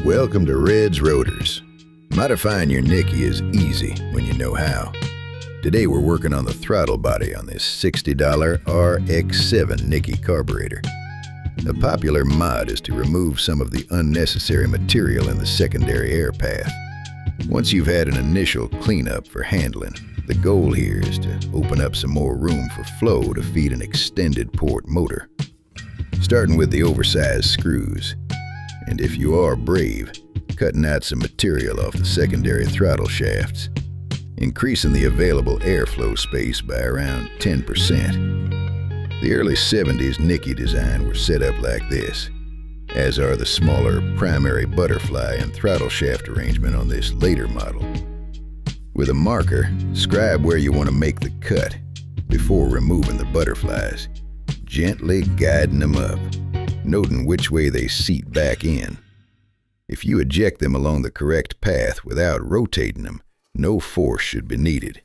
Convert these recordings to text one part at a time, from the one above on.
Welcome to Red's Rotors. Modifying your Nikki is easy when you know how. Today we're working on the throttle body on this $60 RX7 Nikki carburetor. A popular mod is to remove some of the unnecessary material in the secondary air path. Once you've had an initial cleanup for handling, the goal here is to open up some more room for flow to feed an extended port motor. Starting with the oversized screws, and if you are brave, cutting out some material off the secondary throttle shafts, increasing the available airflow space by around 10%. The early 70s Nikki design were set up like this, as are the smaller primary butterfly and throttle shaft arrangement on this later model. With a marker, scribe where you want to make the cut before removing the butterflies, gently guiding them up, noting which way they seat back in. If you eject them along the correct path without rotating them, no force should be needed.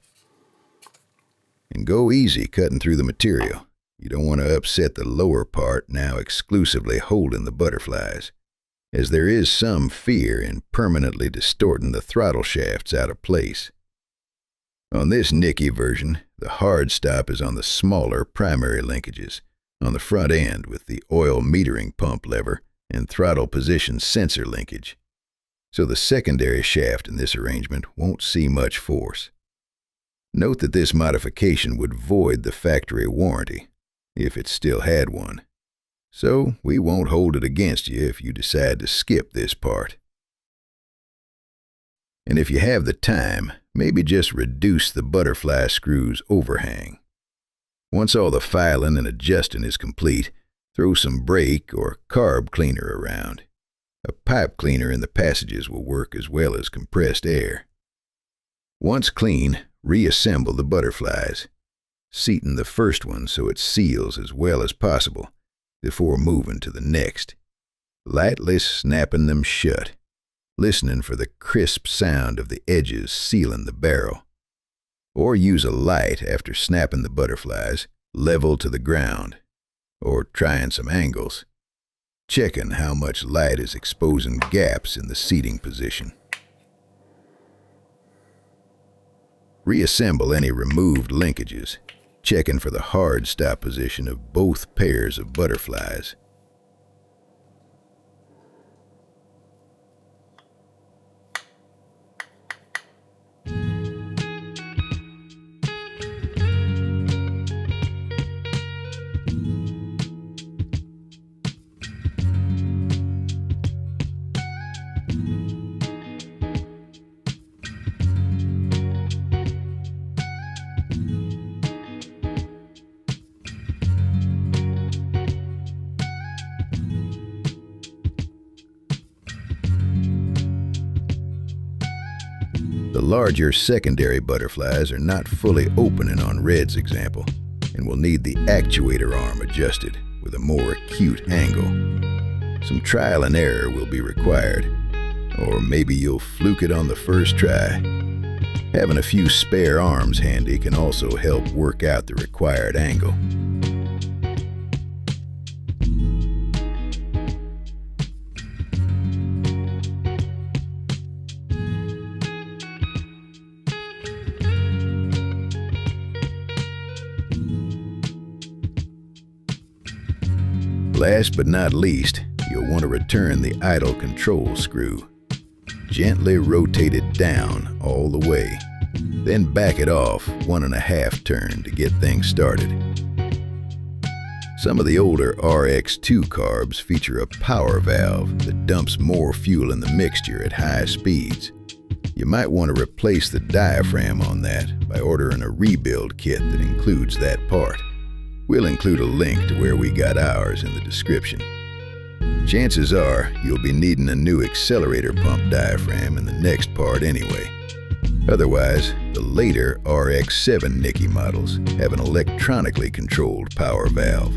And go easy cutting through the material. You don't want to upset the lower part now exclusively holding the butterflies, as there is some fear in permanently distorting the throttle shafts out of place. On this Nikki version, the hard stop is on the smaller primary linkages, on the front end with the oil metering pump lever and throttle position sensor linkage, so the secondary shaft in this arrangement won't see much force. Note that this modification would void the factory warranty, if it still had one, so we won't hold it against you if you decide to skip this part. And if you have the time, maybe just reduce the butterfly screw's overhang. Once all the filing and adjusting is complete, throw some brake or carb cleaner around. A pipe cleaner in the passages will work as well as compressed air. Once clean, reassemble the butterflies, seating the first one so it seals as well as possible before moving to the next, lightly snapping them shut, listening for the crisp sound of the edges sealing the barrel. Or use a light after snapping the butterflies, level to the ground, or trying some angles, checking how much light is exposing gaps in the seating position. Reassemble any removed linkages, checking for the hard stop position of both pairs of butterflies. The larger secondary butterflies are not fully opening on Red's example and will need the actuator arm adjusted with a more acute angle. Some trial and error will be required, or maybe you'll fluke it on the first try. Having a few spare arms handy can also help work out the required angle. Last but not least, you'll want to return the idle control screw. Gently rotate it down all the way, then back it off 1.5 turn to get things started. Some of the older RX2 carbs feature a power valve that dumps more fuel in the mixture at high speeds. You might want to replace the diaphragm on that by ordering a rebuild kit that includes that part. We'll include a link to where we got ours in the description. Chances are you'll be needing a new accelerator pump diaphragm in the next part anyway. Otherwise, the later RX7 Nikki models have an electronically controlled power valve,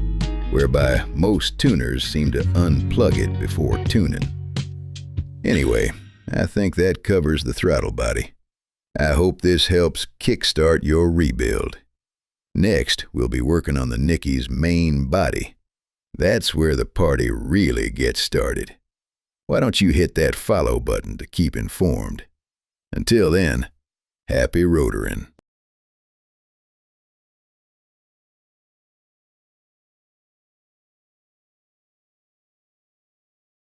whereby most tuners seem to unplug it before tuning. Anyway, I think that covers the throttle body. I hope this helps kickstart your rebuild. Next, we'll be working on the Nikki's main body. That's where the party really gets started. why don't you hit that follow button to keep informed? Until then, happy rotoring.